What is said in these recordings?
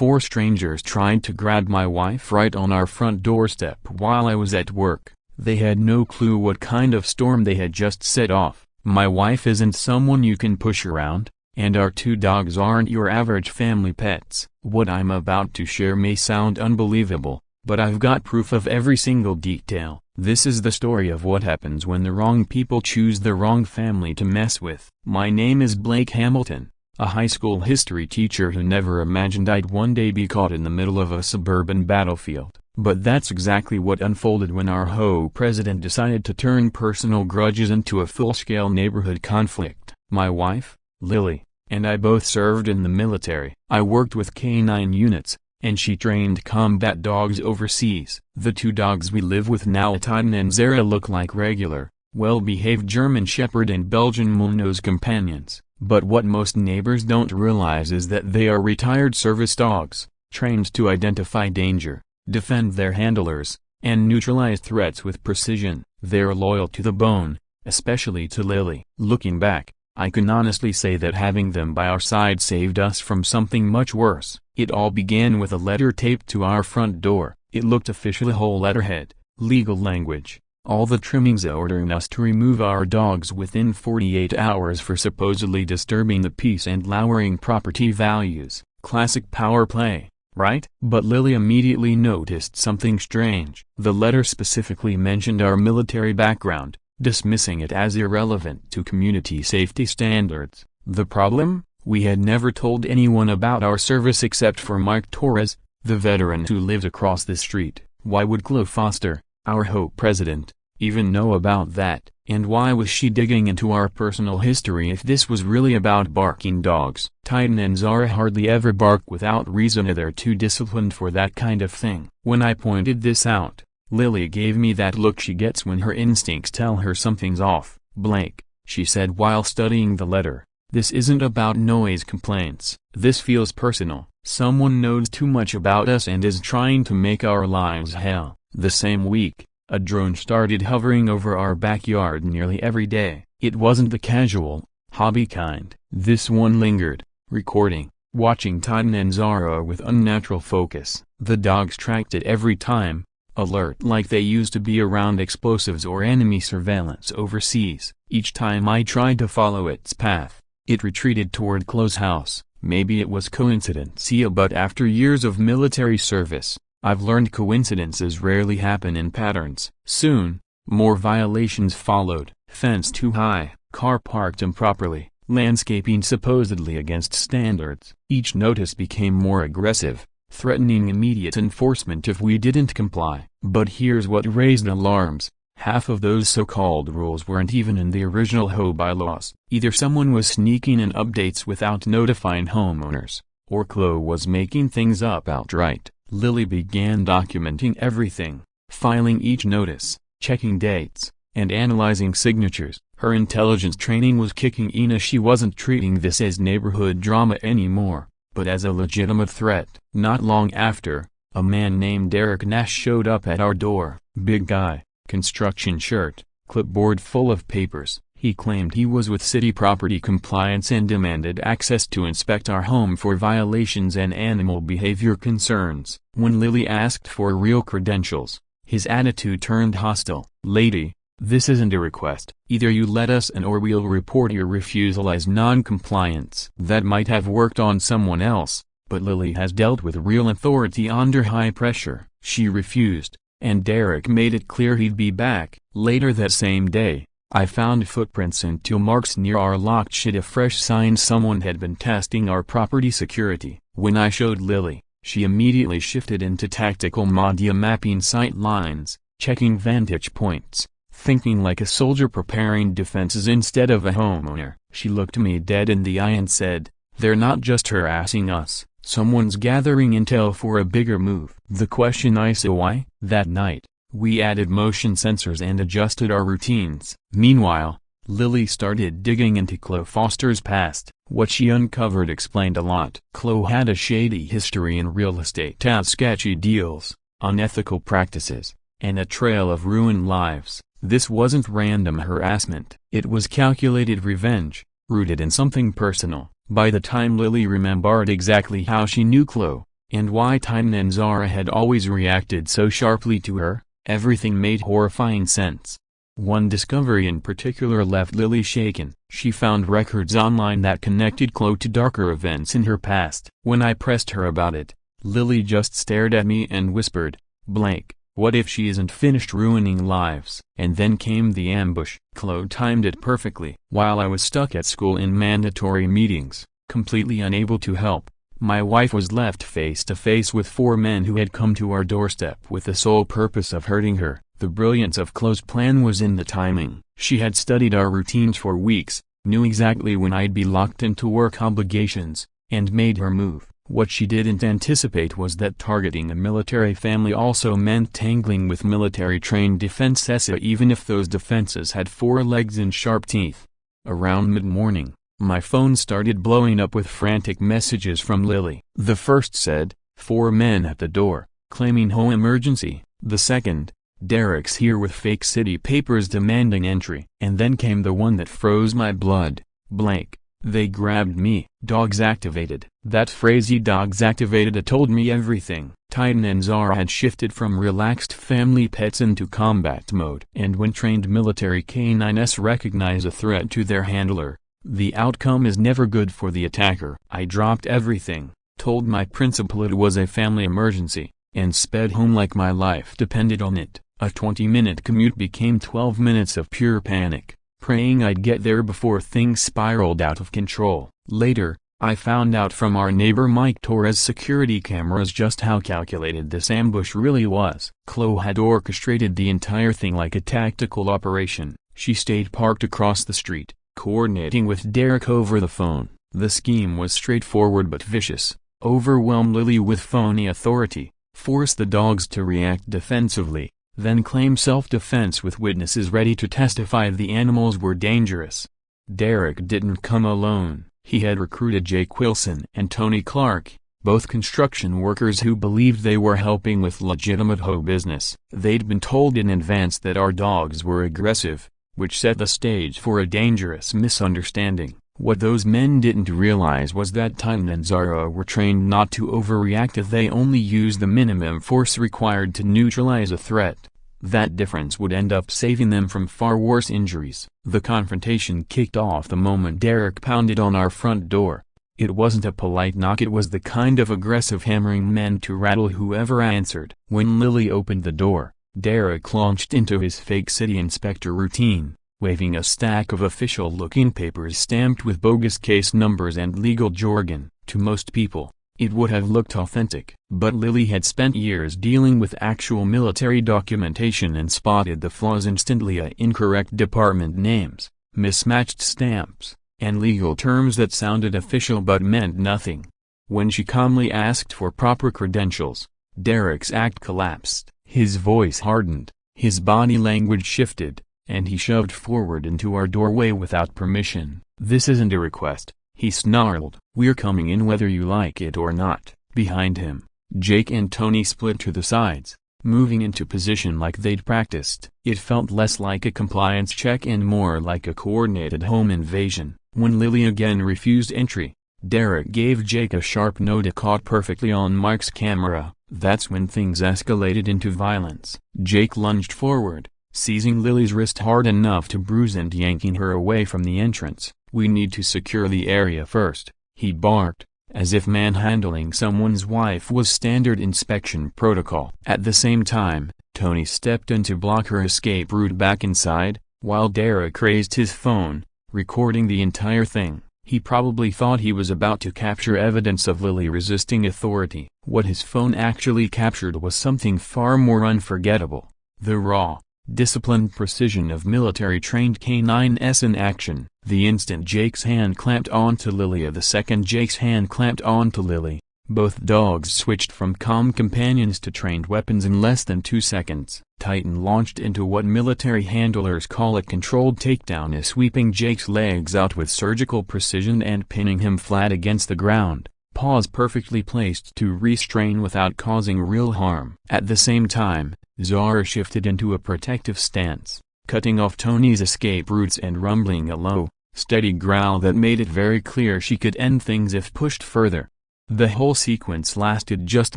4 strangers tried to grab my wife right on our front doorstep while I was at work. They had no clue what kind of storm they had just set off. My wife isn't someone you can push around, and our 2 dogs aren't your average family pets. What I'm about to share may sound unbelievable, but I've got proof of every single detail. This is the story of what happens when the wrong people choose the wrong family to mess with. My name is Blake Hamilton, a high school history teacher who never imagined I'd one day be caught in the middle of a suburban battlefield. But that's exactly what unfolded when our HOA president decided to turn personal grudges into a full-scale neighborhood conflict. My wife, Lily, and I both served in the military. I worked with K9 units, and she trained combat dogs overseas. The 2 dogs we live with now, Titan and Zara, look like regular, well-behaved German Shepherd and Belgian Malinois companions. But what most neighbors don't realize is that they are retired service dogs, trained to identify danger, defend their handlers, and neutralize threats with precision. They're loyal to the bone, especially to Lily. Looking back, I can honestly say that having them by our side saved us from something much worse. It all began with a letter taped to our front door. It looked official: a whole letterhead, legal language, all the trimmings ordering us to remove our dogs within 48 hours for supposedly disturbing the peace and lowering property values. Classic power play, right? But Lily immediately noticed something strange. The letter specifically mentioned our military background, dismissing it as irrelevant to community safety standards. The problem? We had never told anyone about our service except for Mike Torres, the veteran who lived across the street. Why would Chloe Foster, our HOA president, even know about that? And why was she digging into our personal history if this was really about barking dogs? Titan and Zara hardly ever bark without reason. They're too disciplined for that kind of thing. When I pointed this out, Lily gave me that look she gets when her instincts tell her something's off. Blake, she said while studying the letter, this isn't about noise complaints. This feels personal. Someone knows too much about us and is trying to make our lives hell. The same week, a drone started hovering over our backyard nearly every day. It wasn't the casual, hobby kind. This one lingered, recording, watching Titan and Zara with unnatural focus. The dogs tracked it every time, alert like they used to be around explosives or enemy surveillance overseas. Each time I tried to follow its path, it retreated toward Chloe's house. Maybe it was coincidence, but after years of military service, I've learned coincidences rarely happen in patterns. Soon, more violations followed. Fence too high, car parked improperly, landscaping supposedly against standards. Each notice became more aggressive, threatening immediate enforcement if we didn't comply. But here's what raised alarms. Half of those so-called rules weren't even in the original HOA bylaws. Either someone was sneaking in updates without notifying homeowners, or Chloe was making things up outright. Lily began documenting everything, filing each notice, checking dates, and analyzing signatures. Her intelligence training was kicking in. She wasn't treating this as neighborhood drama anymore, but as a legitimate threat. Not long after, a man named Derek Nash showed up at our door. Big guy, construction shirt, clipboard full of papers. He claimed he was with City Property Compliance and demanded access to inspect our home for violations and animal behavior concerns. When Lily asked for real credentials, his attitude turned hostile. Lady, this isn't a request. Either you let us in or we'll report your refusal as non-compliance. That might have worked on someone else, but Lily has dealt with real authority under high pressure. She refused, and Derek made it clear he'd be back. Later that same day, I found footprints and tool marks near our locked shed, a fresh sign someone had been testing our property security. When I showed Lily, she immediately shifted into tactical mode, mapping sight lines, checking vantage points, thinking like a soldier preparing defenses instead of a homeowner. She looked me dead in the eye and said, "They're not just harassing us, someone's gathering intel for a bigger move." The question I said, why? That night, we added motion sensors and adjusted our routines. Meanwhile, Lily started digging into Chloe Foster's past. What she uncovered explained a lot. Chloe had a shady history in real estate, sketchy deals, unethical practices, and a trail of ruined lives. This wasn't random harassment. It was calculated revenge, rooted in something personal. By the time Lily remembered exactly how she knew Chloe, and why Titan and Zara had always reacted so sharply to her. Everything made horrifying sense. One discovery in particular left Lily shaken. She found records online that connected Chloe to darker events in her past. When I pressed her about it, Lily just stared at me and whispered, "Blank, what if she isn't finished ruining lives?" And then came the ambush. Chloe timed it perfectly. While I was stuck at school in mandatory meetings, completely unable to help, my wife was left face to face with 4 men who had come to our doorstep with the sole purpose of hurting her. The brilliance of Chloe's plan was in the timing. She had studied our routines for weeks, knew exactly when I'd be locked into work obligations, and made her move. What she didn't anticipate was that targeting a military family also meant tangling with military-trained defenses, even if those defenses had 4 legs and sharp teeth. Around mid-morning, my phone started blowing up with frantic messages from Lily. The first said, "4 men at the door, claiming HOA emergency." The second, "Derek's here with fake city papers demanding entry." And then came the one that froze my blood. "Blank, they grabbed me." Dogs activated. That phrase, "dogs activated," told me everything. Titan and Zara had shifted from relaxed family pets into combat mode. And when trained military K9s recognize a threat to their handler, the outcome is never good for the attacker. I dropped everything, told my principal it was a family emergency, and sped home like my life depended on it. A 20-minute commute became 12 minutes of pure panic, praying I'd get there before things spiraled out of control. Later, I found out from our neighbor Mike Torres' security cameras just how calculated this ambush really was. Chloe had orchestrated the entire thing like a tactical operation. She stayed parked across the street, coordinating with Derek over the phone. The scheme was straightforward but vicious. Overwhelm Lily with phony authority, force the dogs to react defensively, then claim self-defense with witnesses ready to testify the animals were dangerous. Derek didn't come alone. He had recruited Jake Wilson and Tony Clark, both construction workers who believed they were helping with legitimate HOA business. They'd been told in advance that our dogs were aggressive, which set the stage for a dangerous misunderstanding. What those men didn't realize was that Titan and Zara were trained not to overreact if they only used the minimum force required to neutralize a threat. That difference would end up saving them from far worse injuries. The confrontation kicked off the moment Derek pounded on our front door. It wasn't a polite knock, it was the kind of aggressive hammering meant to rattle whoever answered. When Lily opened the door, Derek launched into his fake city inspector routine, waving a stack of official-looking papers stamped with bogus case numbers and legal jargon. To most people, it would have looked authentic. But Lily had spent years dealing with actual military documentation and spotted the flaws instantly: incorrect department names, mismatched stamps, and legal terms that sounded official but meant nothing. When she calmly asked for proper credentials, Derek's act collapsed. His voice hardened, his body language shifted, and he shoved forward into our doorway without permission. "This isn't a request," he snarled. "We're coming in whether you like it or not." Behind him, Jake and Tony split to the sides, moving into position like they'd practiced. It felt less like a compliance check and more like a coordinated home invasion. When Lily again refused entry, Derek gave Jake a sharp note caught perfectly on Mike's camera. That's when things escalated into violence. Jake lunged forward, seizing Lily's wrist hard enough to bruise and yanking her away from the entrance. "We need to secure the area first," he barked, as if manhandling someone's wife was standard inspection protocol. At the same time, Tony stepped in to block her escape route back inside, while Derek raised his phone, recording the entire thing. He probably thought he was about to capture evidence of Lily resisting authority. What his phone actually captured was something far more unforgettable: the raw, disciplined precision of military-trained K9s in action. The instant Jake's hand clamped onto Lily, the second Jake's hand clamped onto Lily, both dogs switched from calm companions to trained weapons in less than 2 seconds. Titan launched into what military handlers call a controlled takedown, sweeping Jake's legs out with surgical precision and pinning him flat against the ground, paws perfectly placed to restrain without causing real harm. At the same time, Zara shifted into a protective stance, cutting off Tony's escape routes and rumbling a low, steady growl that made it very clear she could end things if pushed further. The whole sequence lasted just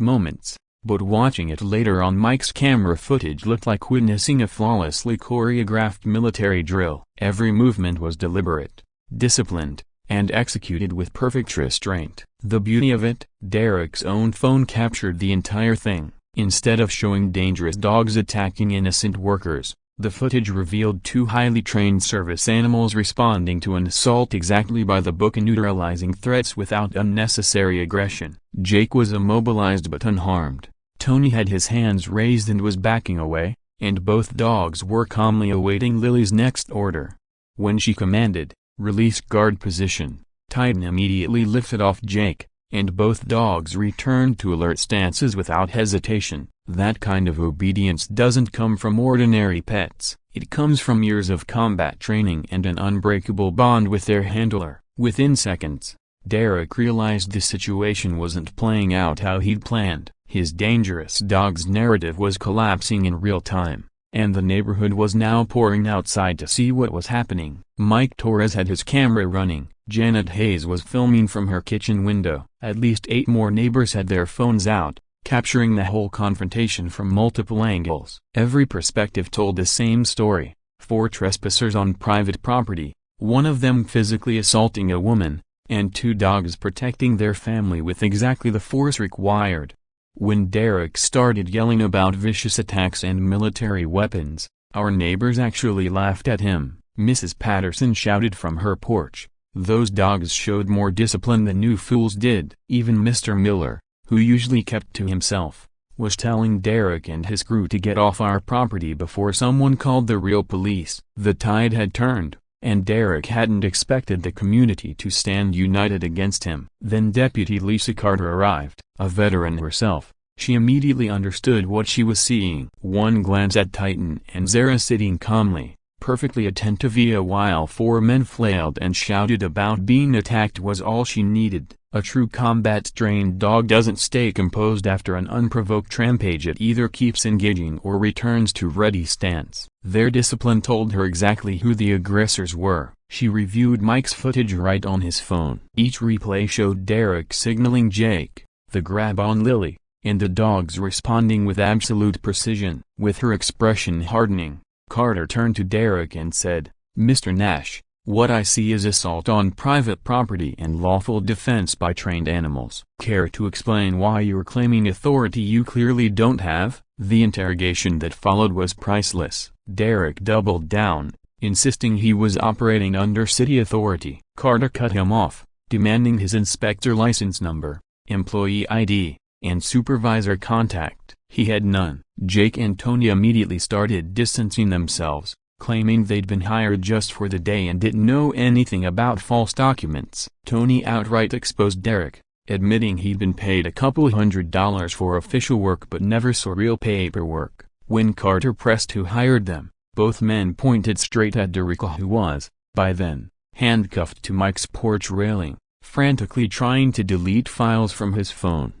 moments, but watching it later on Mike's camera footage looked like witnessing a flawlessly choreographed military drill. Every movement was deliberate, disciplined, and executed with perfect restraint. The beauty of it, Derek's own phone captured the entire thing. Instead of showing dangerous dogs attacking innocent workers, the footage revealed two highly trained service animals responding to an assault exactly by the book and neutralizing threats without unnecessary aggression. Jake was immobilized but unharmed. Tony had his hands raised and was backing away, and both dogs were calmly awaiting Lily's next order. When she commanded, "Release guard position," Titan immediately lifted off Jake, and both dogs returned to alert stances without hesitation. That kind of obedience doesn't come from ordinary pets. It comes from years of combat training and an unbreakable bond with their handler. Within seconds, Derek realized the situation wasn't playing out how he'd planned. His dangerous dog's narrative was collapsing in real time, and the neighborhood was now pouring outside to see what was happening. Mike Torres had his camera running. Janet Hayes was filming from her kitchen window. At least 8 more neighbors had their phones out, capturing the whole confrontation from multiple angles. Every perspective told the same story: 4 trespassers on private property, one of them physically assaulting a woman, and 2 dogs protecting their family with exactly the force required. When Derek started yelling about vicious attacks and military weapons, our neighbors actually laughed at him. Mrs. Patterson shouted from her porch, "Those dogs showed more discipline than you fools did." Even Mr. Miller, who usually kept to himself, was telling Derek and his crew to get off our property before someone called the real police. The tide had turned, and Derek hadn't expected the community to stand united against him. Then Deputy Lisa Carter arrived. A veteran herself, she immediately understood what she was seeing. One glance at Titan and Zara sitting calmly, perfectly attentive while 4 men flailed and shouted about being attacked was all she needed. A true combat-trained dog doesn't stay composed after an unprovoked rampage. It either keeps engaging or returns to ready stance. Their discipline told her exactly who the aggressors were. She reviewed Mike's footage right on his phone. Each replay showed Derek signaling Jake, the grab on Lily, and the dogs responding with absolute precision. With her expression hardening, Carter turned to Derek and said, "Mr. Nash, what I see is assault on private property and lawful defense by trained animals. Care to explain why you're claiming authority you clearly don't have?" The interrogation that followed was priceless. Derek doubled down, insisting he was operating under city authority. Carter cut him off, demanding his inspector license number, employee ID, and supervisor contact. He had none. Jake and Tony immediately started distancing themselves, claiming they'd been hired just for the day and didn't know anything about false documents. Tony outright exposed Derek, admitting he'd been paid a couple $100 for official work but never saw real paperwork. When Carter pressed who hired them, both men pointed straight at Derek, who was, by then, handcuffed to Mike's porch railing, frantically trying to delete files from his phone.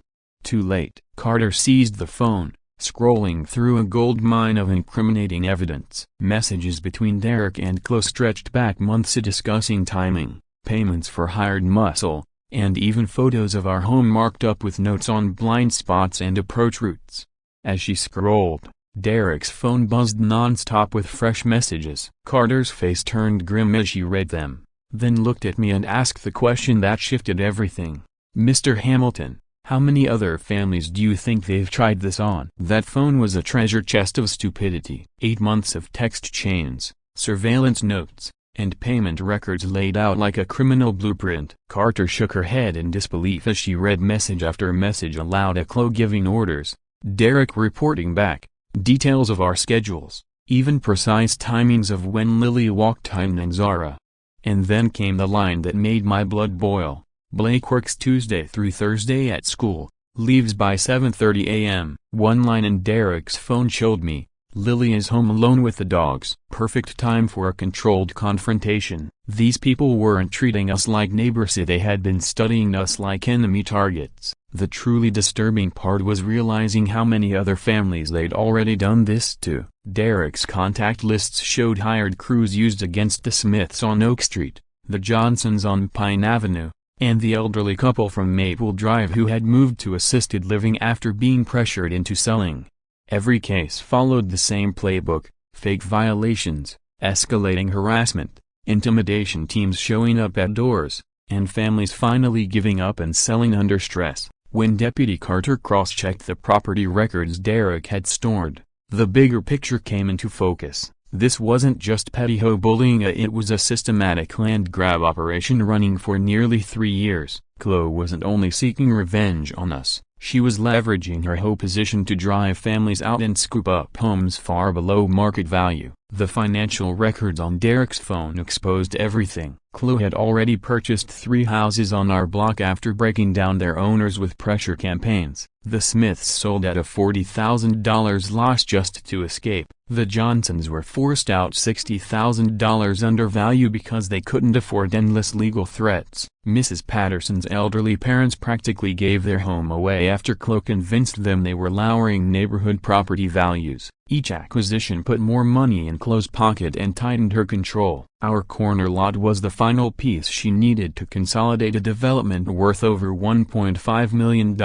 Too late. Carter seized the phone, scrolling through a goldmine of incriminating evidence. Messages between Derek and Chloe stretched back months discussing timing, payments for hired muscle, and even photos of our home marked up with notes on blind spots and approach routes. As she scrolled, Derek's phone buzzed non-stop with fresh messages. Carter's face turned grim as she read them, then looked at me and asked the question that shifted everything. "Mr. Hamilton, how many other families do you think they've tried this on?" That phone was a treasure chest of stupidity. 8 months of text chains, surveillance notes, and payment records laid out like a criminal blueprint. Carter shook her head in disbelief as she read message after message aloud, at Chloe giving orders, Derek reporting back, details of our schedules, even precise timings of when Lily walked Titan and Zara. And then came the line that made my blood boil. "Blake works Tuesday through Thursday at school, leaves by 7:30 a.m. One line in Derek's phone showed me, Lily is home alone with the dogs. Perfect time for a controlled confrontation. These people weren't treating us like neighbors, they had been studying us like enemy targets. The truly disturbing part was realizing how many other families they'd already done this to. Derek's contact lists showed hired crews used against the Smiths on Oak Street, the Johnsons on Pine Avenue, and the elderly couple from Maple Drive who had moved to assisted living after being pressured into selling. Every case followed the same playbook: fake violations, escalating harassment, intimidation teams showing up at doors, and families finally giving up and selling under stress. When Deputy Carter cross-checked the property records Derek had stored, the bigger picture came into focus. This wasn't just petty bullying, it was a systematic land grab operation running for nearly 3 years. Chloe wasn't only seeking revenge on us, she was leveraging her HOA position to drive families out and scoop up homes far below market value. The financial records on Derek's phone exposed everything. Chloe had already purchased 3 houses on our block after breaking down their owners with pressure campaigns. The Smiths sold at a $40,000 loss just to escape. The Johnsons were forced out $60,000 under value because they couldn't afford endless legal threats. Mrs. Patterson's elderly parents practically gave their home away after Chloe convinced them they were lowering neighborhood property values. Each acquisition put more money in Chloe's pocket and tightened her control. Our corner lot was the final piece she needed to consolidate a development worth over $1.5 million.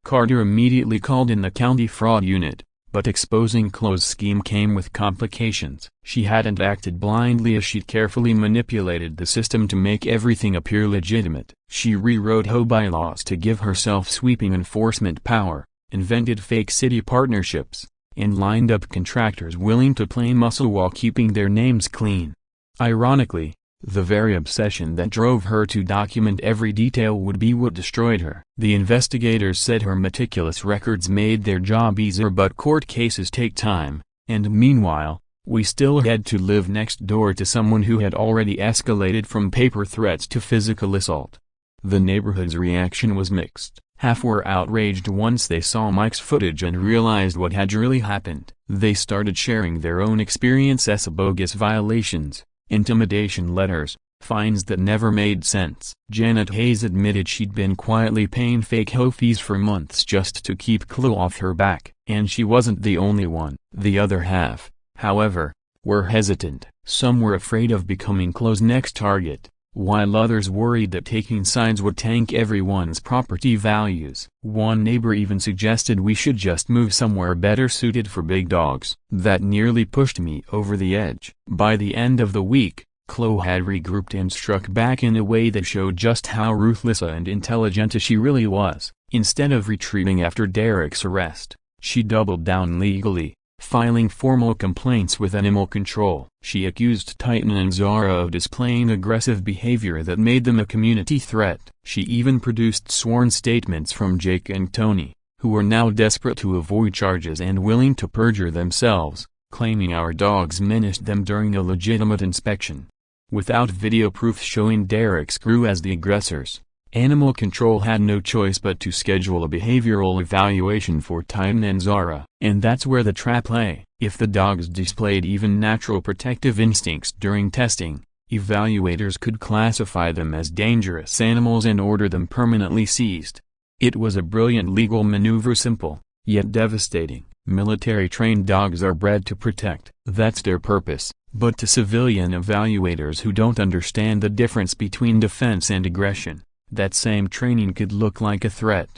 Carter immediately called in the county fraud unit, but exposing Chloe's scheme came with complications. She hadn't acted blindly as she'd carefully manipulated the system to make everything appear legitimate. She rewrote HOA bylaws to give herself sweeping enforcement power, invented fake city partnerships, and lined up contractors willing to play muscle while keeping their names clean. Ironically, the very obsession that drove her to document every detail would be what destroyed her. The investigators said her meticulous records made their job easier, but court cases take time, and meanwhile, we still had to live next door to someone who had already escalated from paper threats to physical assault. The neighborhood's reaction was mixed. Half were outraged once they saw Mike's footage and realized what had really happened. They started sharing their own experiences of bogus violations, intimidation letters, fines that never made sense. Janet Hayes admitted she'd been quietly paying fake HOA fees for months just to keep Chloe off her back. And she wasn't the only one. The other half, however, were hesitant. Some were afraid of becoming Chloe's next target, while others worried that taking sides would tank everyone's property values. One neighbor even suggested we should just move somewhere better suited for big dogs. That nearly pushed me over the edge. By the end of the week, Chloe had regrouped and struck back in a way that showed just how ruthless and intelligent she really was. Instead of retreating after Derek's arrest, she doubled down legally, filing formal complaints with animal control. She accused Titan and Zara of displaying aggressive behavior that made them a community threat. She even produced sworn statements from Jake and Tony, who were now desperate to avoid charges and willing to perjure themselves, claiming our dogs menaced them during a legitimate inspection. Without video proof showing Derek's crew as the aggressors, Animal Control had no choice but to schedule a behavioral evaluation for Titan and Zara. And that's where the trap lay. If the dogs displayed even natural protective instincts during testing, evaluators could classify them as dangerous animals and order them permanently seized. It was a brilliant legal maneuver, simple, yet devastating. Military-trained dogs are bred to protect. That's their purpose. But to civilian evaluators who don't understand the difference between defense and aggression, that same training could look like a threat.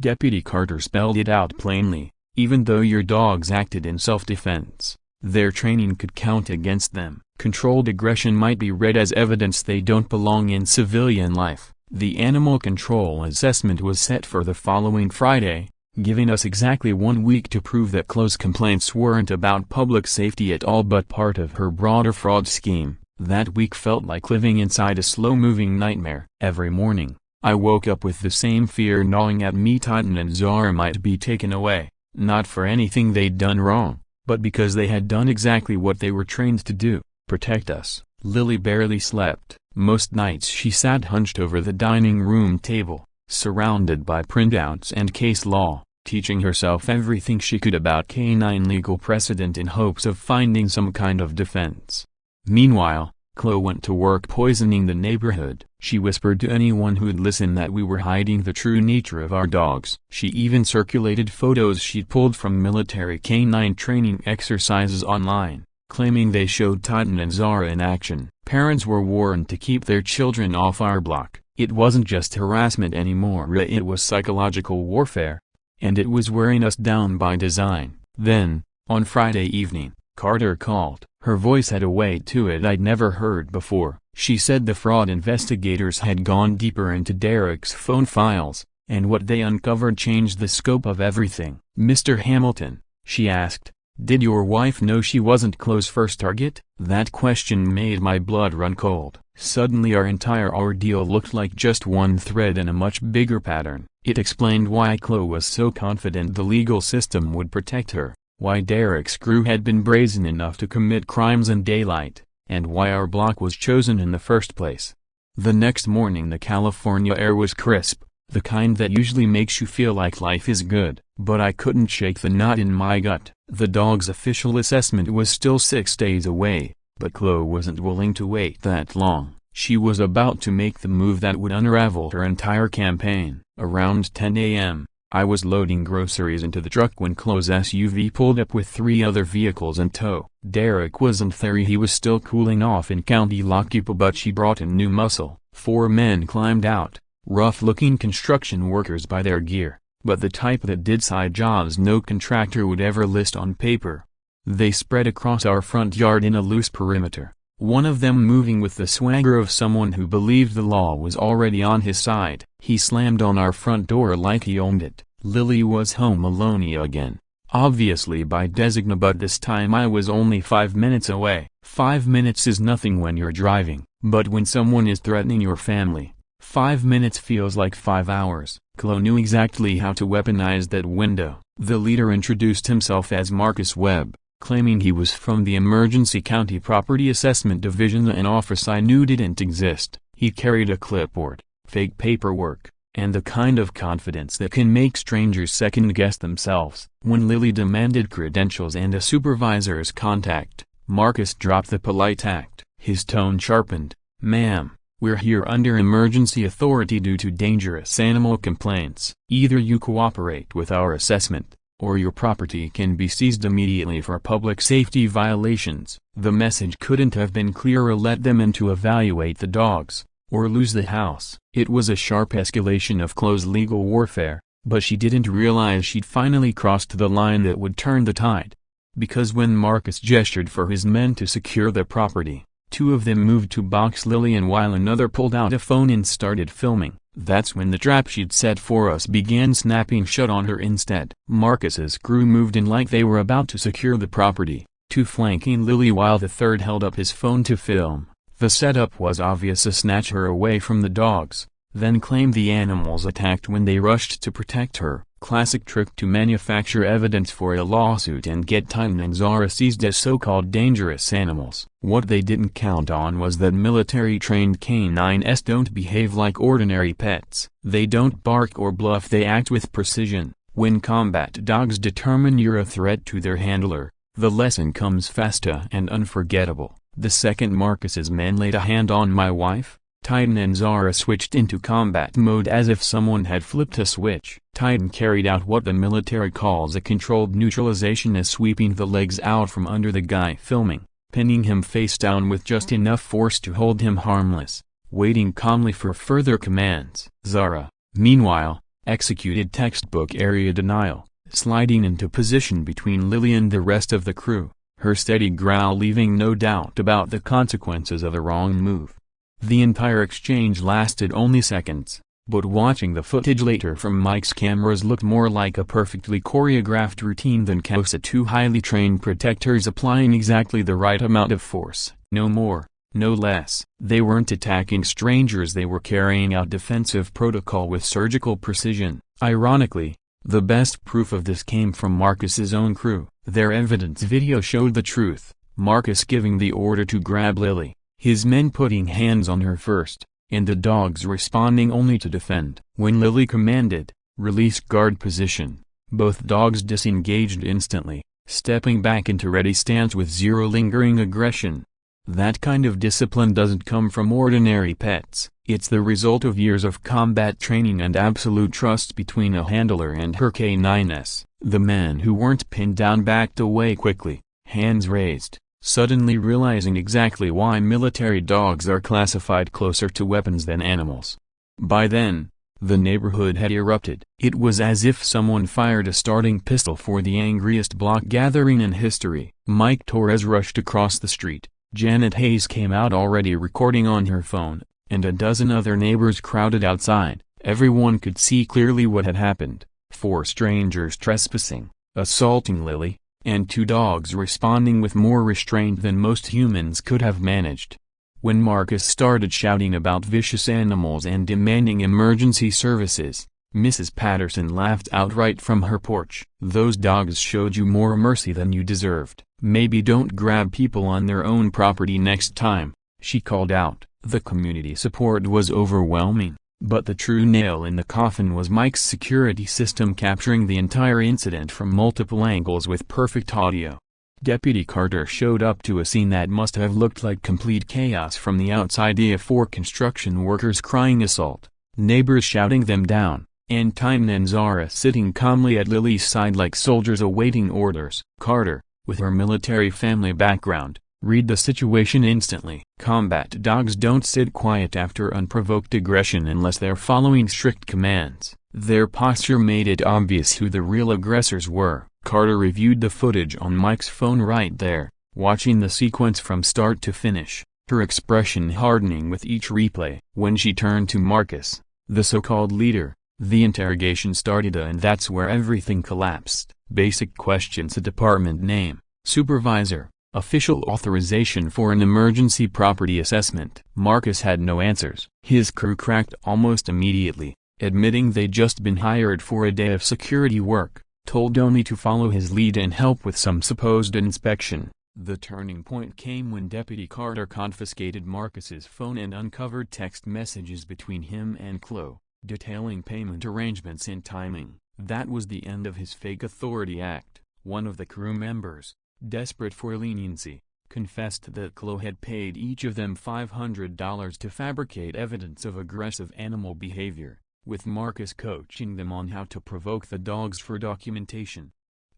Deputy Carter spelled it out plainly. Even though your dogs acted in self-defense, their training could count against them. Controlled aggression might be read as evidence they don't belong in civilian life. The animal control assessment was set for the following Friday, giving us exactly 1 week to prove that Chloe's complaints weren't about public safety at all but part of her broader fraud scheme. That week felt like living inside a slow-moving nightmare. Every morning, I woke up with the same fear gnawing at me: Titan and Zara might be taken away, not for anything they'd done wrong, but because they had done exactly what they were trained to do: protect us. Lily barely slept. Most nights she sat hunched over the dining room table, surrounded by printouts and case law, teaching herself everything she could about K9 legal precedent in hopes of finding some kind of defense. Meanwhile, Chloe went to work poisoning the neighborhood. She whispered to anyone who'd listen that we were hiding the true nature of our dogs. She even circulated photos she'd pulled from military K9 training exercises online, claiming they showed Titan and Zara in action. Parents were warned to keep their children off our block. It wasn't just harassment anymore, it was psychological warfare. And it was wearing us down by design. Then, on Friday evening, Carter called. Her voice had a weight to it I'd never heard before. She said the fraud investigators had gone deeper into Derek's phone files, and what they uncovered changed the scope of everything. "Mr. Hamilton," she asked, "did your wife know she wasn't Chloe's first target?" That question made my blood run cold. Suddenly our entire ordeal looked like just one thread in a much bigger pattern. It explained why Chloe was so confident the legal system would protect her, why Derek's crew had been brazen enough to commit crimes in daylight, and why our block was chosen in the first place. The next morning the California air was crisp, the kind that usually makes you feel like life is good. But I couldn't shake the knot in my gut. The dog's official assessment was still 6 days away, but Chloe wasn't willing to wait that long. She was about to make the move that would unravel her entire campaign. Around 10 a.m., I was loading groceries into the truck when Chloe's SUV pulled up with 3 other vehicles in tow. Derek wasn't there. He was still cooling off in County Lockupa, but she brought in new muscle. 4 men climbed out, rough-looking construction workers by their gear, but the type that did side jobs no contractor would ever list on paper. They spread across our front yard in a loose perimeter, one of them moving with the swagger of someone who believed the law was already on his side. He slammed on our front door like he owned it. Lily was home alone again, obviously by designated, but this time I was only 5 minutes away. 5 minutes is nothing when you're driving, but when someone is threatening your family, 5 minutes feels like 5 hours. Chloe knew exactly how to weaponize that window. The leader introduced himself as Marcus Webb, claiming he was from the Emergency County Property Assessment Division, an office I knew didn't exist. He carried a clipboard, fake paperwork, and the kind of confidence that can make strangers second-guess themselves. When Lily demanded credentials and a supervisor's contact, Marcus dropped the polite act. His tone sharpened. "Ma'am, we're here under emergency authority due to dangerous animal complaints. Either you cooperate with our assessment, or your property can be seized immediately for public safety violations." The message couldn't have been clearer: let them in to evaluate the dogs, or lose the house. It was a sharp escalation of Chloe's legal warfare, but she didn't realize she'd finally crossed the line that would turn the tide. Because when Marcus gestured for his men to secure the property, 2 of them moved to box Lily in while another pulled out a phone and started filming. That's when the trap she'd set for us began snapping shut on her instead. Marcus's crew moved in like they were about to secure the property, 2 flanking Lily while the 3rd held up his phone to film. The setup was obvious: to snatch her away from the dogs, then claim the animals attacked when they rushed to protect her. Classic trick to manufacture evidence for a lawsuit and get Titan and Zara seized as so-called dangerous animals. What they didn't count on was that military-trained K9s don't behave like ordinary pets. They don't bark or bluff, they act with precision. When combat dogs determine you're a threat to their handler, the lesson comes fast and unforgettable. The second Marcus's men laid a hand on my wife, Titan and Zara switched into combat mode as if someone had flipped a switch. Titan carried out what the military calls a controlled neutralization, as sweeping the legs out from under the guy filming, pinning him face down with just enough force to hold him harmless, waiting calmly for further commands. Zara, meanwhile, executed textbook area denial, sliding into position between Lily and the rest of the crew, her steady growl leaving no doubt about the consequences of a wrong move. The entire exchange lasted only seconds, but watching the footage later from Mike's cameras looked more like a perfectly choreographed routine than chaos. 2 highly trained protectors applying exactly the right amount of force. No more, no less. They weren't attacking strangers, they were carrying out defensive protocol with surgical precision. Ironically, the best proof of this came from Marcus's own crew. Their evidence video showed the truth. Marcus giving the order to grab Lily, his men putting hands on her first, and the dogs responding only to defend. When Lily commanded, "Release guard position," both dogs disengaged instantly, stepping back into ready stance with zero lingering aggression. That kind of discipline doesn't come from ordinary pets. It's the result of years of combat training and absolute trust between a handler and her K9s. The men who weren't pinned down backed away quickly, hands raised, suddenly realizing exactly why military dogs are classified closer to weapons than animals. By then, the neighborhood had erupted. It was as if someone fired a starting pistol for the angriest block gathering in history. Mike Torres rushed across the street. Janet Hayes came out already recording on her phone, and a dozen other neighbors crowded outside. Everyone could see clearly what had happened. 4 strangers trespassing, assaulting Lily, and 2 dogs responding with more restraint than most humans could have managed. When Marcus started shouting about vicious animals and demanding emergency services, Mrs. Patterson laughed outright from her porch. "Those dogs showed you more mercy than you deserved. Maybe don't grab people on their own property next time," she called out. The community support was overwhelming, but the true nail in the coffin was Mike's security system capturing the entire incident from multiple angles with perfect audio. Deputy Carter showed up to a scene that must have looked like complete chaos from the outside. 4 construction workers crying assault, neighbors shouting them down, and Tynan and Zara sitting calmly at Lily's side like soldiers awaiting orders. Carter, with her military family background, read the situation instantly. Combat dogs don't sit quiet after unprovoked aggression unless they're following strict commands. Their posture made it obvious who the real aggressors were. Carter reviewed the footage on Mike's phone right there, watching the sequence from start to finish, her expression hardening with each replay. When she turned to Marcus, the so-called leader, the interrogation started, and that's where everything collapsed. Basic questions: a department name, supervisor, official authorization for an emergency property assessment. Marcus had no answers. His crew cracked almost immediately, admitting they'd just been hired for a day of security work, told only to follow his lead and help with some supposed inspection. The turning point came when Deputy Carter confiscated Marcus's phone and uncovered text messages between him and Chloe, detailing payment arrangements and timing. That was the end of his fake authority act. One of the crew members, desperate for leniency, confessed that Chloe had paid each of them $500 to fabricate evidence of aggressive animal behavior, with Marcus coaching them on how to provoke the dogs for documentation.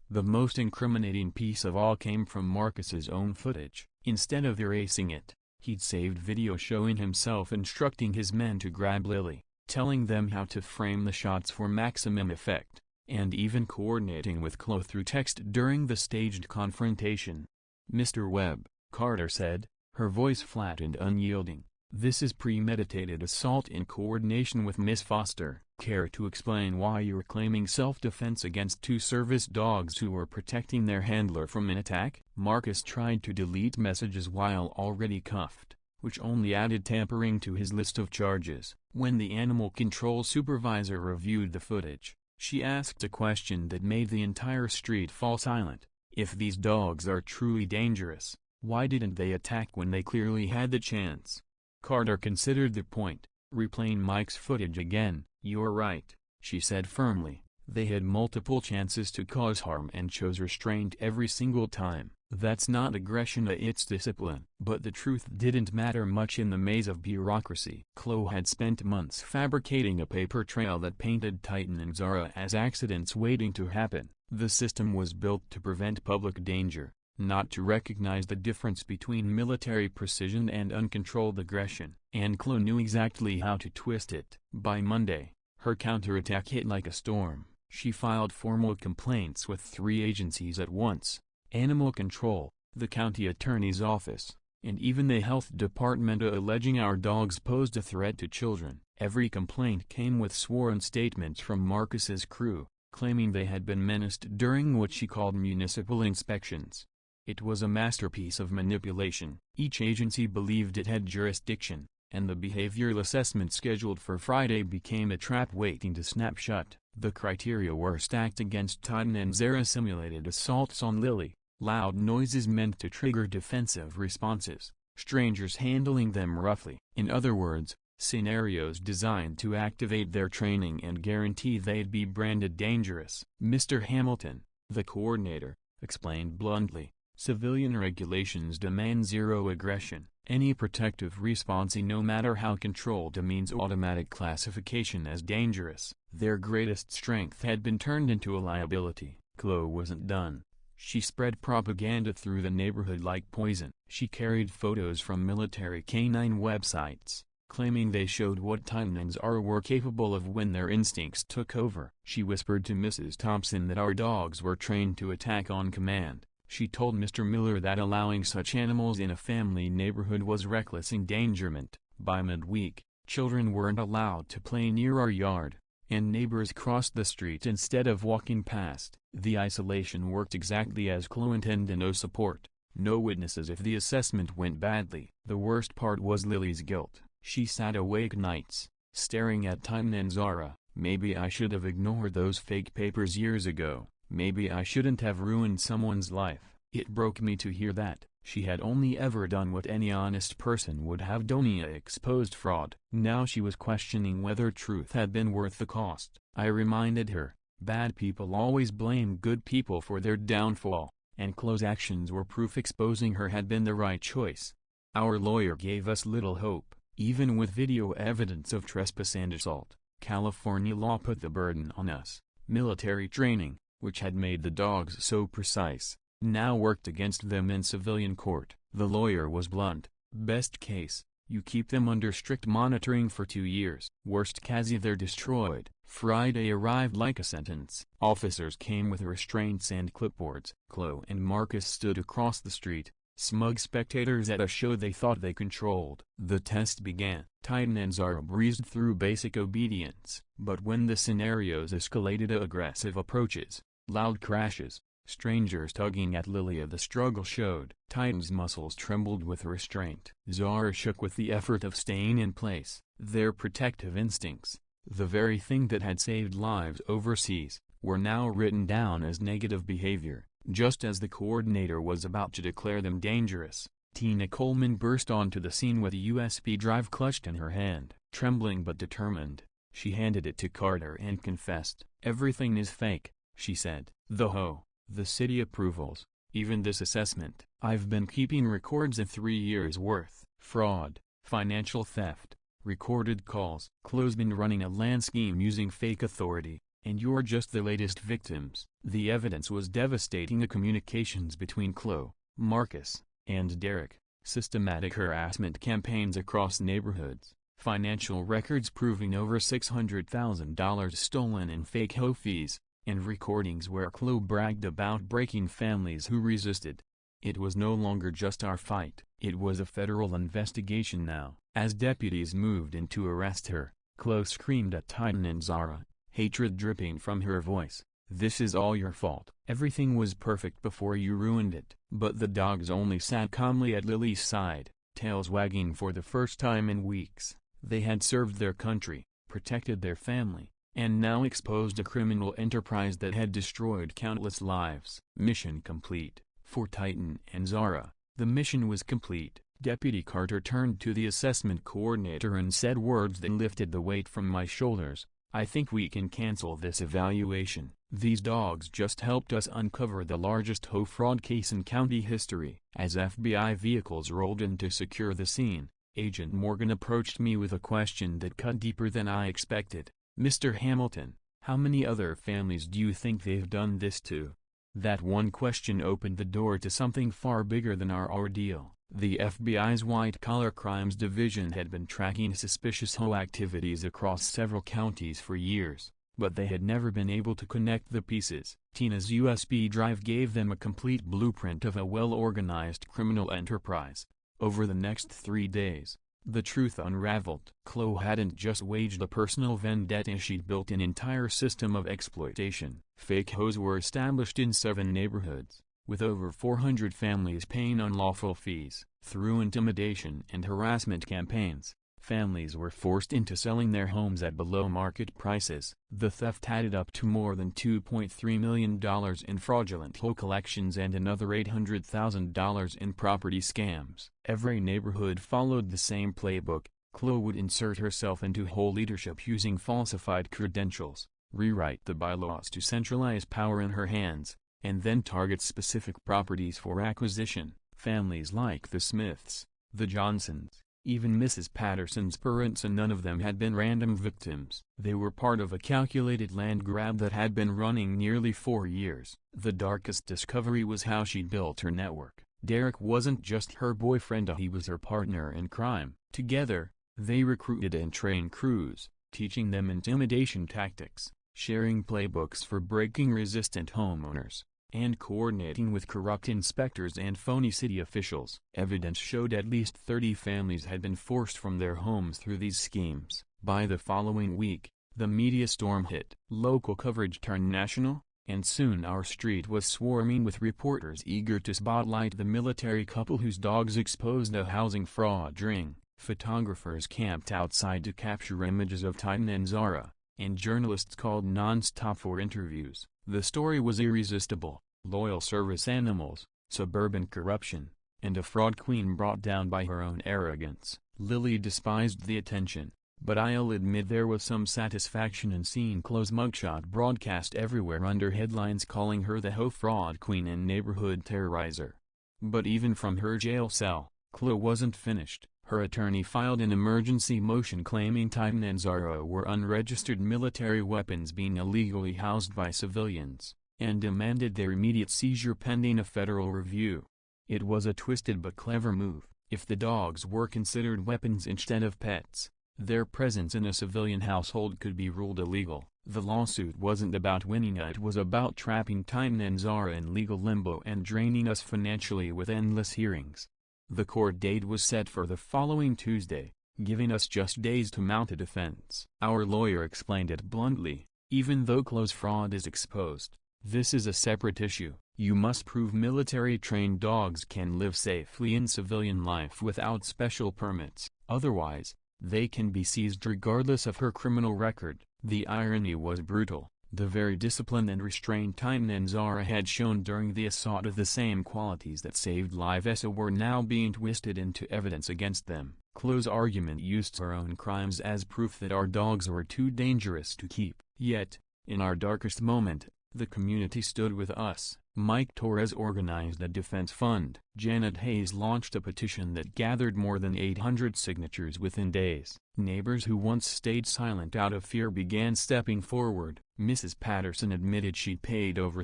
The most incriminating piece of all came from Marcus's own footage. Instead of erasing it, he'd saved video showing himself instructing his men to grab Lily, telling them how to frame the shots for maximum effect, and even coordinating with Chloe through text during the staged confrontation. "Mr. Webb," Carter said, her voice flat and unyielding, "this is premeditated assault in coordination with Miss Foster. Care to explain why you're claiming self-defense against 2 service dogs who were protecting their handler from an attack?" Marcus tried to delete messages while already cuffed, which only added tampering to his list of charges. When the animal control supervisor reviewed the footage, she asked a question that made the entire street fall silent. If these dogs are truly dangerous, why didn't they attack when they clearly had the chance? Carter considered the point, replaying Mike's footage again. "You're right," she said firmly. "They had multiple chances to cause harm and chose restraint every single time. That's not aggression, it's discipline." But the truth didn't matter much in the maze of bureaucracy. Chloe had spent months fabricating a paper trail that painted Titan and Zara as accidents waiting to happen. The system was built to prevent public danger, not to recognize the difference between military precision and uncontrolled aggression. And Chloe knew exactly how to twist it. By Monday, her counterattack hit like a storm. She filed formal complaints with 3 agencies at once: Animal Control, the county attorney's office, and even the health department, alleging our dogs posed a threat to children. Every complaint came with sworn statements from Marcus's crew, claiming they had been menaced during what she called municipal inspections. It was a masterpiece of manipulation. Each agency believed it had jurisdiction, and the behavioral assessment scheduled for Friday became a trap waiting to snap shut. The criteria were stacked against Titan and Zara: simulated assaults on Lily, loud noises meant to trigger defensive responses, strangers handling them roughly. In other words, scenarios designed to activate their training and guarantee they'd be branded dangerous. Mr. Hamilton, the coordinator, explained bluntly, "Civilian regulations demand zero aggression. Any protective response, no matter how controlled, means automatic classification as dangerous." Their greatest strength had been turned into a liability. Chloe wasn't done. She spread propaganda through the neighborhood like poison. She carried photos from military K9 websites, claiming they showed what Titans were capable of when their instincts took over. She whispered to Mrs. Thompson that our dogs were trained to attack on command. She told Mr. Miller that allowing such animals in a family neighborhood was reckless endangerment. By midweek, children weren't allowed to play near our yard, and neighbors crossed the street instead of walking past. The isolation worked exactly as Chloe intended. No support, no witnesses if the assessment went badly. The worst part was Lily's guilt. She sat awake nights, staring at Titan and Zara. Maybe I should have ignored those fake papers years ago. Maybe I shouldn't have ruined someone's life. It broke me to hear that. She had only ever done what any honest person would have done: exposed fraud. Now she was questioning whether truth had been worth the cost. I reminded her, bad people always blame good people for their downfall, and Chloe's actions were proof exposing her had been the right choice. Our lawyer gave us little hope. Even with video evidence of trespass and assault, California law put the burden on us. Military training, which had made the dogs so precise, now worked against them in civilian court. The lawyer was blunt. Best case, you keep them under strict monitoring for 2 years. Worst case, they're destroyed. Friday arrived like a sentence. Officers came with restraints and clipboards. Chloe and Marcus stood across the street, smug spectators at a show they thought they controlled. The test began. Titan and Zara breezed through basic obedience. But when the scenarios escalated to aggressive approaches, loud crashes, strangers tugging at Lily, the struggle showed. Titan's muscles trembled with restraint. Zara shook with the effort of staying in place. Their protective instincts, the very thing that had saved lives overseas, were now written down as negative behavior. Just as the coordinator was about to declare them dangerous, Tina Coleman burst onto the scene with a USB drive clutched in her hand. Trembling but determined, she handed it to Carter and confessed. "Everything is fake," she said. "The HOA, the city approvals, even this assessment. I've been keeping records of 3 years' worth. Fraud, financial theft, recorded calls. Chloe's been running a land scheme using fake authority, and you're just the latest victims." The evidence was devastating. The communications between Chloe, Marcus, and Derek, systematic harassment campaigns across neighborhoods, financial records proving over $600,000 stolen in fake HOA fees, and recordings where Chloe bragged about breaking families who resisted. It was no longer just our fight. It was a federal investigation now. As deputies moved in to arrest her, Chloe screamed at Titan and Zara, hatred dripping from her voice. "This is all your fault. Everything was perfect before you ruined it." But the dogs only sat calmly at Lily's side, tails wagging for the first time in weeks. They had served their country, protected their family, and now exposed a criminal enterprise that had destroyed countless lives. Mission complete. For Titan and Zara, the mission was complete. Deputy Carter turned to the assessment coordinator and said words that lifted the weight from my shoulders. "I think we can cancel this evaluation. These dogs just helped us uncover the largest HOA fraud case in county history." As FBI vehicles rolled in to secure the scene, Agent Morgan approached me with a question that cut deeper than I expected. "Mr. Hamilton, how many other families do you think they've done this to?" That one question opened the door to something far bigger than our ordeal. The FBI's White-Collar Crimes Division had been tracking suspicious HOA activities across several counties for years, but they had never been able to connect the pieces. Tina's USB drive gave them a complete blueprint of a well-organized criminal enterprise. Over the next 3 days, the truth unraveled. Chloe hadn't just waged a personal vendetta, she'd built an entire system of exploitation. Fake HOAs were established in 7 neighborhoods, with over 400 families paying unlawful fees. Through intimidation and harassment campaigns, families were forced into selling their homes at below-market prices. The theft added up to more than $2.3 million in fraudulent HOA collections and another $800,000 in property scams. Every neighborhood followed the same playbook. Chloe would insert herself into HOA leadership using falsified credentials, rewrite the bylaws to centralize power in her hands, and then target specific properties for acquisition. Families like the Smiths, the Johnsons, even Mrs. Patterson's parents, and none of them had been random victims. They were part of a calculated land grab that had been running nearly 4 years. The darkest discovery was how she'd built her network. Derek wasn't just her boyfriend, he was her partner in crime. Together, They recruited and trained crews, teaching them intimidation tactics, sharing playbooks for breaking resistant homeowners, and coordinating with corrupt inspectors and phony city officials. Evidence showed at least 30 families had been forced from their homes through these schemes. By the following week, the media storm hit. Local coverage turned national, and soon our street was swarming with reporters eager to spotlight the military couple whose dogs exposed a housing fraud ring. Photographers camped outside to capture images of Titan and Zara, and journalists called non-stop for interviews. The story was irresistible: loyal service animals, suburban corruption, and a fraud queen brought down by her own arrogance. Lily despised the attention, but I'll admit there was some satisfaction in seeing Chloe's mugshot broadcast everywhere under headlines calling her the HOA fraud queen and neighborhood terrorizer. But even from her jail cell, Chloe wasn't finished. Her attorney filed an emergency motion claiming Titan and Zara were unregistered military weapons being illegally housed by civilians, and demanded their immediate seizure pending a federal review. It was a twisted but clever move. If the dogs were considered weapons instead of pets, their presence in a civilian household could be ruled illegal. The lawsuit wasn't about winning, it was about trapping Titan and Zara in legal limbo and draining us financially with endless hearings. The court date was set for the following Tuesday, giving us just days to mount a defense. Our lawyer explained it bluntly: even though Chloe's fraud is exposed, this is a separate issue. You must prove military-trained dogs can live safely in civilian life without special permits, otherwise, they can be seized regardless of her criminal record. The irony was brutal. The very discipline and restraint Titan and Zara had shown during the assault of the same qualities that saved lives were now being twisted into evidence against them. Chloe's argument used her own crimes as proof that our dogs were too dangerous to keep. Yet, in our darkest moment, the community stood with us. Mike Torres organized a defense fund. Janet Hayes launched a petition that gathered more than 800 signatures within days. Neighbors who once stayed silent out of fear began stepping forward. Mrs. Patterson admitted she'd paid over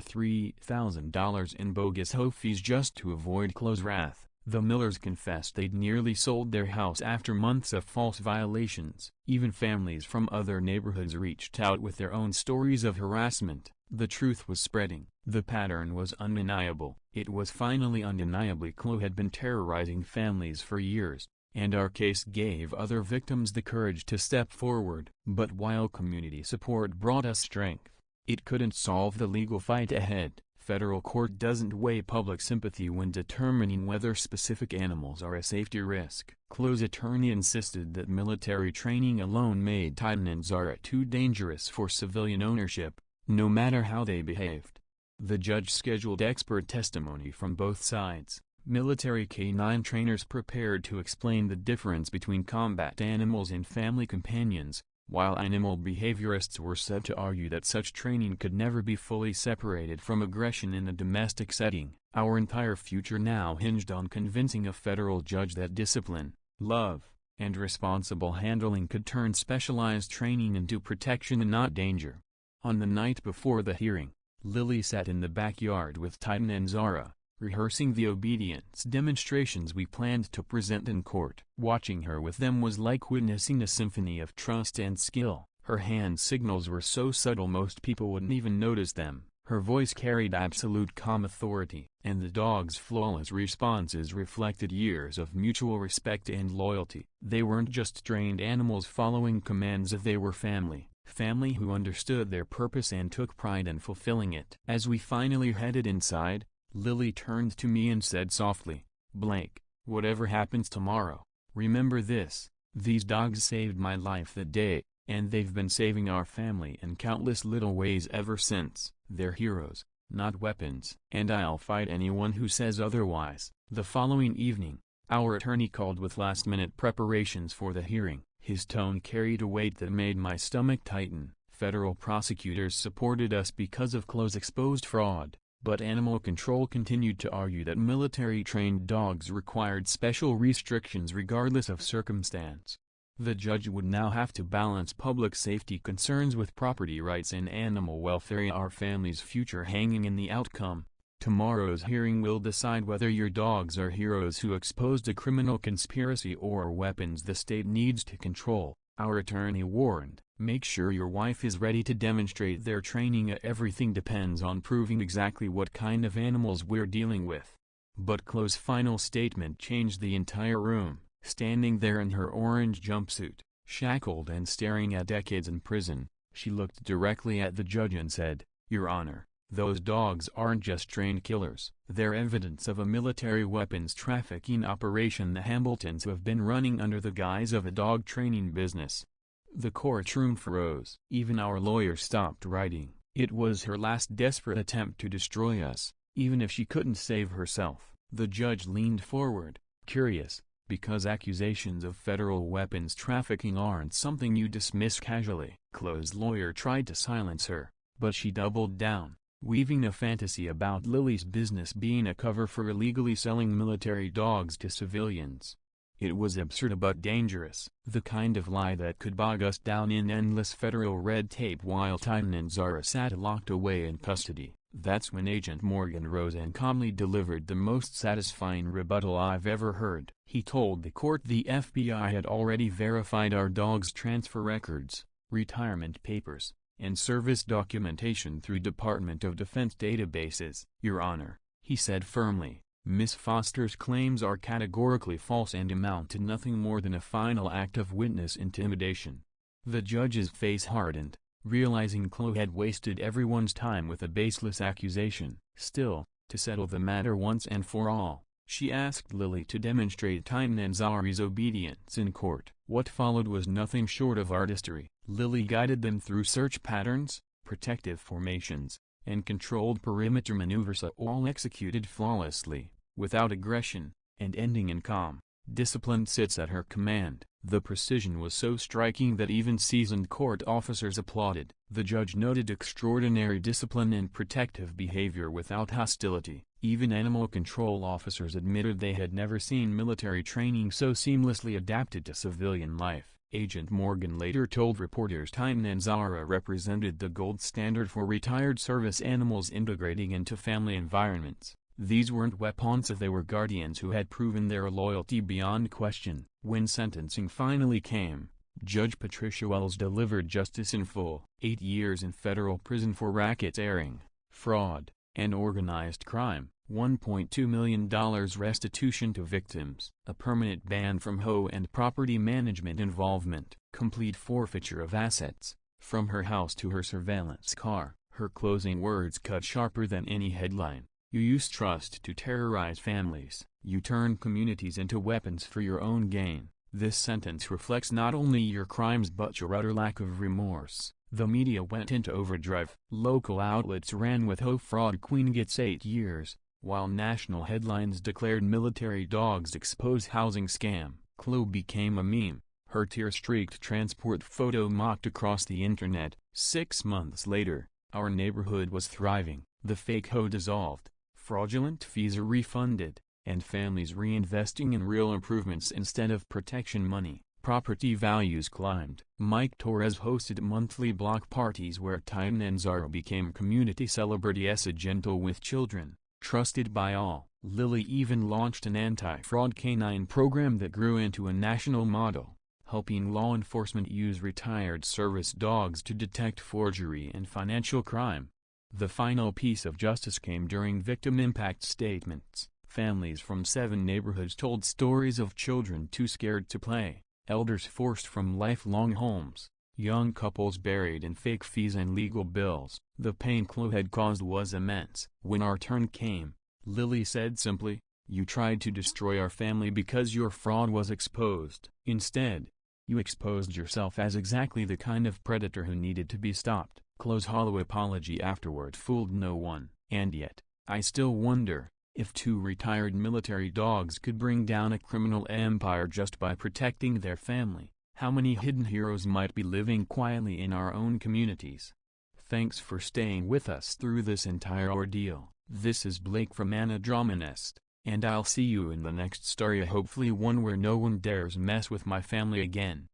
$3,000 in bogus HOA fees just to avoid Chloe's wrath. The Millers confessed they'd nearly sold their house after months of false violations. Even families from other neighborhoods reached out with their own stories of harassment. The truth was spreading. The pattern was undeniable. It was finally undeniably Chloe had been terrorizing families for years, and our case gave other victims the courage to step forward. But while community support brought us strength, it couldn't solve the legal fight ahead. Federal court doesn't weigh public sympathy when determining whether specific animals are a safety risk. Chloe's attorney insisted that military training alone made Titan and Zara too dangerous for civilian ownership, no matter how they behaved. The judge scheduled expert testimony from both sides. Military K9 trainers prepared to explain the difference between combat animals and family companions, while animal behaviorists were said to argue that such training could never be fully separated from aggression in a domestic setting. Our entire future now hinged on convincing a federal judge that discipline, love, and responsible handling could turn specialized training into protection and not danger. On the night before the hearing, Lily sat in the backyard with Titan and Zara, rehearsing the obedience demonstrations we planned to present in court. Watching her with them was like witnessing a symphony of trust and skill. Her hand signals were so subtle most people wouldn't even notice them. Her voice carried absolute calm authority, and the dog's flawless responses reflected years of mutual respect and loyalty. They weren't just trained animals following commands, they were family who understood their purpose and took pride in fulfilling it. As we finally headed inside, Lily turned to me and said softly, "Blake, whatever happens tomorrow, remember this: these dogs saved my life that day, and they've been saving our family in countless little ways ever since. They're heroes, not weapons, and I'll fight anyone who says otherwise." The following evening, our attorney called with last-minute preparations for the hearing. His tone carried a weight that made my stomach tighten. Federal prosecutors supported us because of Chloe's exposed fraud, but animal control continued to argue that military-trained dogs required special restrictions regardless of circumstance. The judge would now have to balance public safety concerns with property rights and animal welfare, our family's future hanging in the outcome. Tomorrow's hearing will decide whether your dogs are heroes who exposed a criminal conspiracy or weapons the state needs to control," our attorney warned. "Make sure your wife is ready to demonstrate their training. Everything depends on proving exactly what kind of animals we're dealing with." But Chloe's final statement changed the entire room. Standing there in her orange jumpsuit, shackled and staring at decades in prison, she looked directly at the judge and said, "Your Honor, those dogs aren't just trained killers. They're evidence of a military weapons trafficking operation the Hambletons have been running under the guise of a dog training business." The courtroom froze. Even our lawyer stopped writing. It was her last desperate attempt to destroy us, even if she couldn't save herself. The judge leaned forward, curious, because accusations of federal weapons trafficking aren't something you dismiss casually. Chloe's lawyer tried to silence her, but she doubled down, weaving a fantasy about Lily's business being a cover for illegally selling military dogs to civilians. It was absurd but dangerous, the kind of lie that could bog us down in endless federal red tape while Titan and Zara sat locked away in custody. That's when Agent Morgan rose and calmly delivered the most satisfying rebuttal I've ever heard. He told the court the FBI had already verified our dog's transfer records, retirement papers, and service documentation through Department of Defense databases. "Your Honor," he said firmly, "Miss Foster's claims are categorically false and amount to nothing more than a final act of witness intimidation." The judge's face hardened, realizing Chloe had wasted everyone's time with a baseless accusation. Still, to settle the matter once and for all, she asked Lily to demonstrate Titan and Zari's obedience in court. What followed was nothing short of artistry. Lily guided them through search patterns, protective formations, and controlled perimeter maneuvers, all executed flawlessly, without aggression, and ending in calm, disciplined sits at her command. The precision was so striking that even seasoned court officers applauded. The judge noted extraordinary discipline and protective behavior without hostility. Even animal control officers admitted they had never seen military training so seamlessly adapted to civilian life. Agent Morgan later told reporters Titan and Zara represented the gold standard for retired service animals integrating into family environments. These weren't weapons, they were guardians who had proven their loyalty beyond question. When sentencing finally came, Judge Patricia Wells delivered justice in full. 8 years in federal prison for racketeering, fraud, and organized crime, $1.2 million restitution to victims, a permanent ban from HOA and property management involvement, complete forfeiture of assets, from her house to her surveillance car. Her closing words cut sharper than any headline. "You use trust to terrorize families. You turn communities into weapons for your own gain." This sentence reflects not only your crimes but your utter lack of remorse. The media went into overdrive. Local outlets ran with "Ho fraud queen gets 8 years," while national headlines declared military dogs expose housing scam. Chloe became a meme, her tear-streaked transport photo mocked across the internet. 6 months later, our neighborhood was thriving. The fake HOA dissolved, fraudulent fees are refunded, and families reinvesting in real improvements instead of protection money. Property values climbed. Mike Torres hosted monthly block parties where Titan and Zara became community celebrities, gentle with children, trusted by all. Lily even launched an anti-fraud K9 program that grew into a national model, helping law enforcement use retired service dogs to detect forgery and financial crime. The final piece of justice came during victim impact statements. Families from 7 neighborhoods told stories of children too scared to play, elders forced from lifelong homes, young couples buried in fake fees and legal bills. The pain Chloe had caused was immense. When our turn came, Lily said simply, "You tried to destroy our family because your fraud was exposed. Instead, you exposed yourself as exactly the kind of predator who needed to be stopped." Chloe's hollow apology afterward fooled no one. And yet, I still wonder, if 2 retired military dogs could bring down a criminal empire just by protecting their family, how many hidden heroes might be living quietly in our own communities? Thanks for staying with us through this entire ordeal. This is Blake from Anna Drama Nest, and I'll see you in the next story, hopefully one where no one dares mess with my family again.